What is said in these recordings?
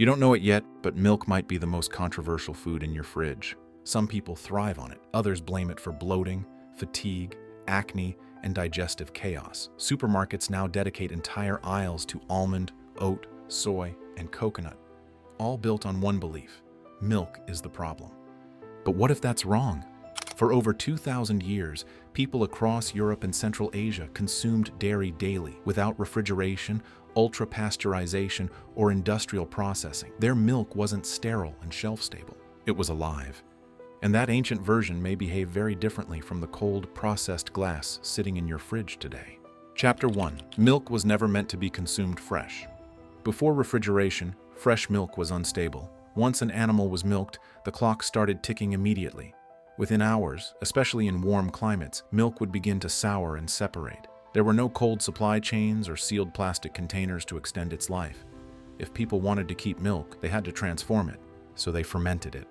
You don't know it yet, but milk might be the most controversial food in your fridge. Some people thrive on it, others blame it for bloating, fatigue, acne, and digestive chaos. Supermarkets now dedicate entire aisles to almond, oat, soy, and coconut, all built on one belief: milk is the problem. But what if that's wrong? For over 2,000 years, people across Europe and Central Asia consumed dairy daily without refrigeration, ultra-pasteurization, or industrial processing. Their milk wasn't sterile and shelf-stable. It was alive. And that ancient version may behave very differently from the cold, processed glass sitting in your fridge today. Chapter 1. Milk was never meant to be consumed fresh. Before refrigeration, fresh milk was unstable. Once an animal was milked, the clock started ticking immediately. Within hours, especially in warm climates, milk would begin to sour and separate. There were no cold supply chains or sealed plastic containers to extend its life. If people wanted to keep milk, they had to transform it, so they fermented it.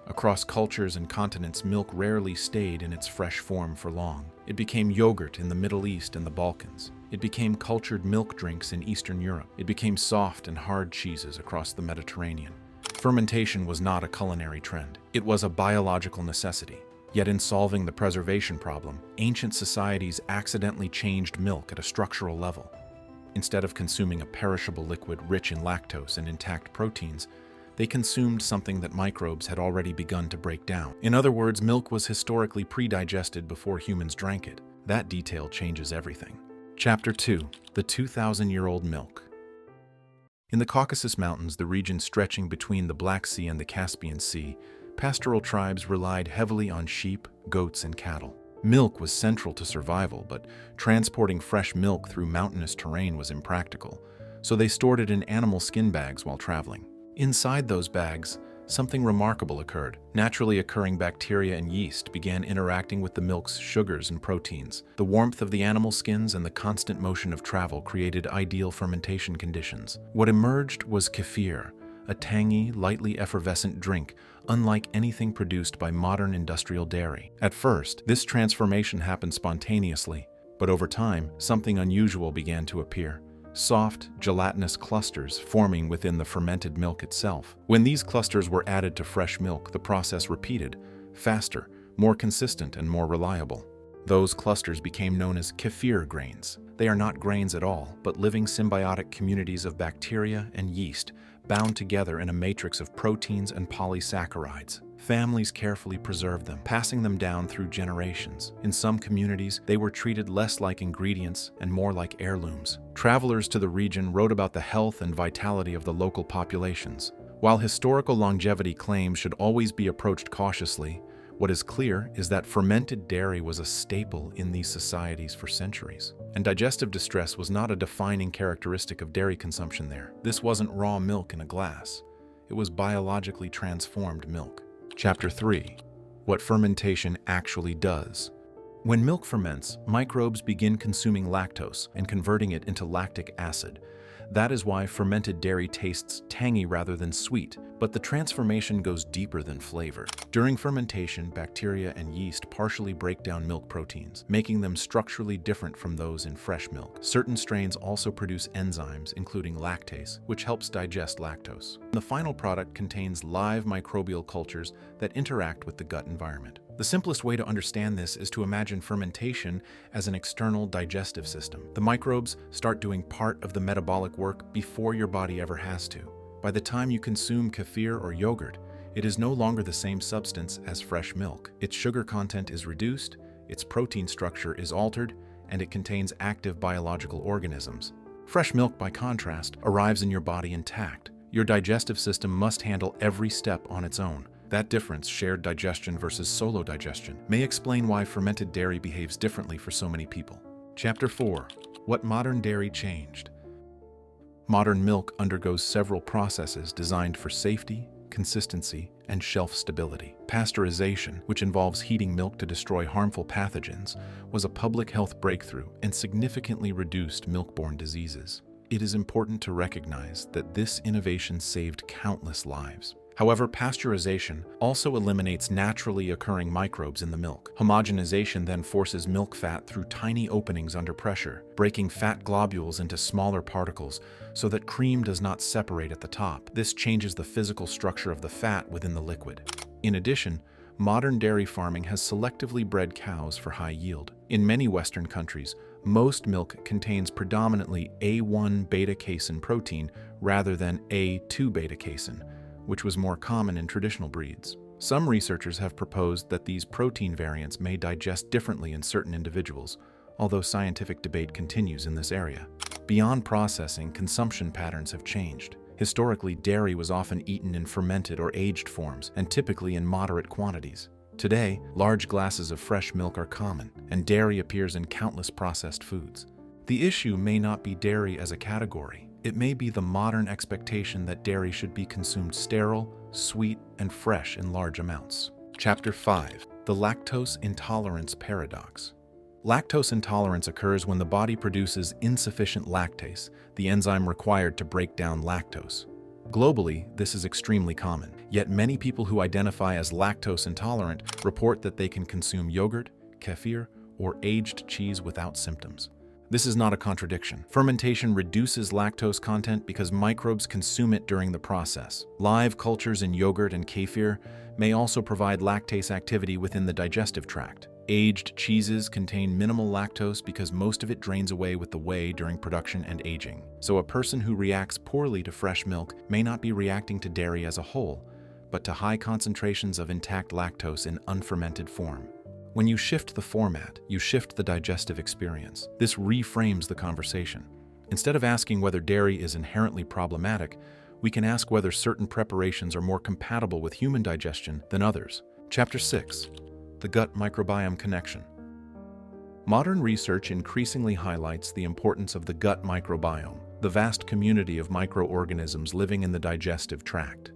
Across cultures and continents, milk rarely stayed in its fresh form for long. It became yogurt in the Middle East and the Balkans. It became cultured milk drinks in Eastern Europe. It became soft and hard cheeses across the Mediterranean. Fermentation was not a culinary trend. It was a biological necessity. Yet in solving the preservation problem, ancient societies accidentally changed milk at a structural level. Instead of consuming a perishable liquid rich in lactose and intact proteins, they consumed something that microbes had already begun to break down. In other words, milk was historically pre-digested before humans drank it. That detail changes everything. Chapter 2. The 2,000-year-old milk. In the Caucasus Mountains, the region stretching between the Black Sea and the Caspian Sea, pastoral tribes relied heavily on sheep, goats, and cattle. Milk was central to survival, but transporting fresh milk through mountainous terrain was impractical, so they stored it in animal skin bags while traveling. Inside those bags, something remarkable occurred. Naturally occurring bacteria and yeast began interacting with the milk's sugars and proteins. The warmth of the animal skins and the constant motion of travel created ideal fermentation conditions. What emerged was kefir, a tangy, lightly effervescent drink, unlike anything produced by modern industrial dairy. At first, this transformation happened spontaneously, but over time, something unusual began to appear. Soft, gelatinous clusters forming within the fermented milk itself. When these clusters were added to fresh milk, the process repeated, faster, more consistent, and more reliable. Those clusters became known as kefir grains. They are not grains at all, but living symbiotic communities of bacteria and yeast, bound together in a matrix of proteins and polysaccharides. Families carefully preserved them, passing them down through generations. In some communities, they were treated less like ingredients and more like heirlooms. Travelers to the region wrote about the health and vitality of the local populations. While historical longevity claims should always be approached cautiously, what is clear is that fermented dairy was a staple in these societies for centuries. And digestive distress was not a defining characteristic of dairy consumption there. This wasn't raw milk in a glass. It was biologically transformed milk. Chapter 3. What fermentation actually does. When milk ferments, microbes begin consuming lactose and converting it into lactic acid. That is why fermented dairy tastes tangy rather than sweet, but the transformation goes deeper than flavor. During fermentation, bacteria and yeast partially break down milk proteins, making them structurally different from those in fresh milk. Certain strains also produce enzymes, including lactase, which helps digest lactose. The final product contains live microbial cultures that interact with the gut environment. The simplest way to understand this is to imagine fermentation as an external digestive system. The microbes start doing part of the metabolic work before your body ever has to. By the time you consume kefir or yogurt, it is no longer the same substance as fresh milk. Its sugar content is reduced, its protein structure is altered, and it contains active biological organisms. Fresh milk, by contrast, arrives in your body intact. Your digestive system must handle every step on its own. That difference, shared digestion versus solo digestion, may explain why fermented dairy behaves differently for so many people. Chapter 4. What modern dairy changed. Modern milk undergoes several processes designed for safety, consistency, and shelf stability. Pasteurization, which involves heating milk to destroy harmful pathogens, was a public health breakthrough and significantly reduced milk-borne diseases. It is important to recognize that this innovation saved countless lives. However, pasteurization also eliminates naturally occurring microbes in the milk. Homogenization then forces milk fat through tiny openings under pressure, breaking fat globules into smaller particles so that cream does not separate at the top. This changes the physical structure of the fat within the liquid. In addition, modern dairy farming has selectively bred cows for high yield. In many Western countries, most milk contains predominantly A1 beta-casein protein rather than A2 beta-casein, which was more common in traditional breeds. Some researchers have proposed that these protein variants may digest differently in certain individuals, although scientific debate continues in this area. Beyond processing, consumption patterns have changed. Historically, dairy was often eaten in fermented or aged forms, and typically in moderate quantities. Today, large glasses of fresh milk are common, and dairy appears in countless processed foods. The issue may not be dairy as a category. It may be the modern expectation that dairy should be consumed sterile, sweet, and fresh in large amounts. Chapter 5. The Lactose Intolerance Paradox. Lactose intolerance occurs when the body produces insufficient lactase, the enzyme required to break down lactose. Globally, this is extremely common, yet many people who identify as lactose intolerant report that they can consume yogurt, kefir, or aged cheese without symptoms. This is not a contradiction. Fermentation reduces lactose content because microbes consume it during the process. Live cultures in yogurt and kefir may also provide lactase activity within the digestive tract. Aged cheeses contain minimal lactose because most of it drains away with the whey during production and aging. So a person who reacts poorly to fresh milk may not be reacting to dairy as a whole, but to high concentrations of intact lactose in unfermented form. When you shift the format, you shift the digestive experience. This reframes the conversation. Instead of asking whether dairy is inherently problematic, we can ask whether certain preparations are more compatible with human digestion than others. Chapter 6. The Gut Microbiome Connection. Modern research increasingly highlights the importance of the gut microbiome, the vast community of microorganisms living in the digestive tract.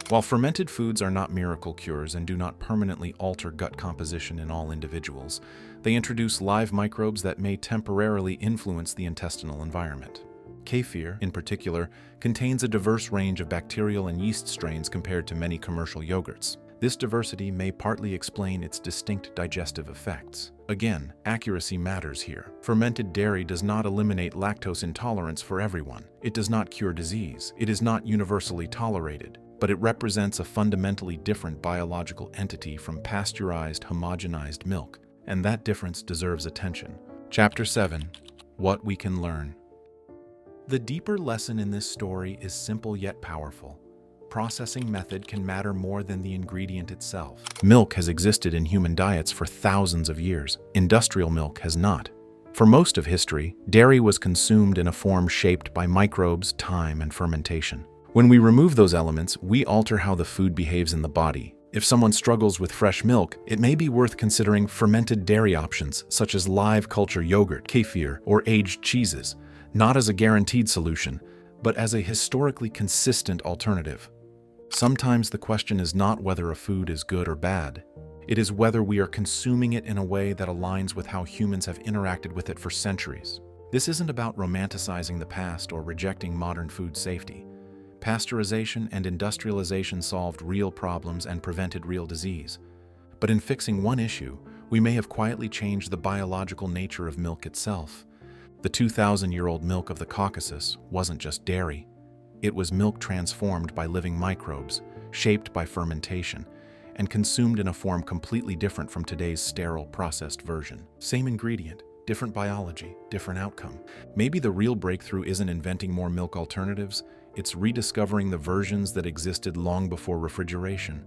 While fermented foods are not miracle cures and do not permanently alter gut composition in all individuals, they introduce live microbes that may temporarily influence the intestinal environment. Kefir, in particular, contains a diverse range of bacterial and yeast strains compared to many commercial yogurts. This diversity may partly explain its distinct digestive effects. Again, accuracy matters here. Fermented dairy does not eliminate lactose intolerance for everyone. It does not cure disease. It is not universally tolerated, but it represents a fundamentally different biological entity from pasteurized, homogenized milk, and that difference deserves attention. Chapter 7. What we can learn. The deeper lesson in this story is simple yet powerful. Processing method can matter more than the ingredient itself. Milk has existed in human diets for thousands of years. Industrial milk has not. For most of history, dairy was consumed in a form shaped by microbes, time, and fermentation. When we remove those elements, we alter how the food behaves in the body. If someone struggles with fresh milk, it may be worth considering fermented dairy options such as live culture yogurt, kefir, or aged cheeses, not as a guaranteed solution, but as a historically consistent alternative. Sometimes the question is not whether a food is good or bad. It is whether we are consuming it in a way that aligns with how humans have interacted with it for centuries. This isn't about romanticizing the past or rejecting modern food safety. Pasteurization and industrialization solved real problems and prevented real disease. But in fixing one issue, we may have quietly changed the biological nature of milk itself. The 2,000-year-old milk of the Caucasus wasn't just dairy. It was milk transformed by living microbes, shaped by fermentation, and consumed in a form completely different from today's sterile, processed version. Same ingredient, different biology, different outcome. Maybe the real breakthrough isn't inventing more milk alternatives, it's rediscovering the versions that existed long before refrigeration.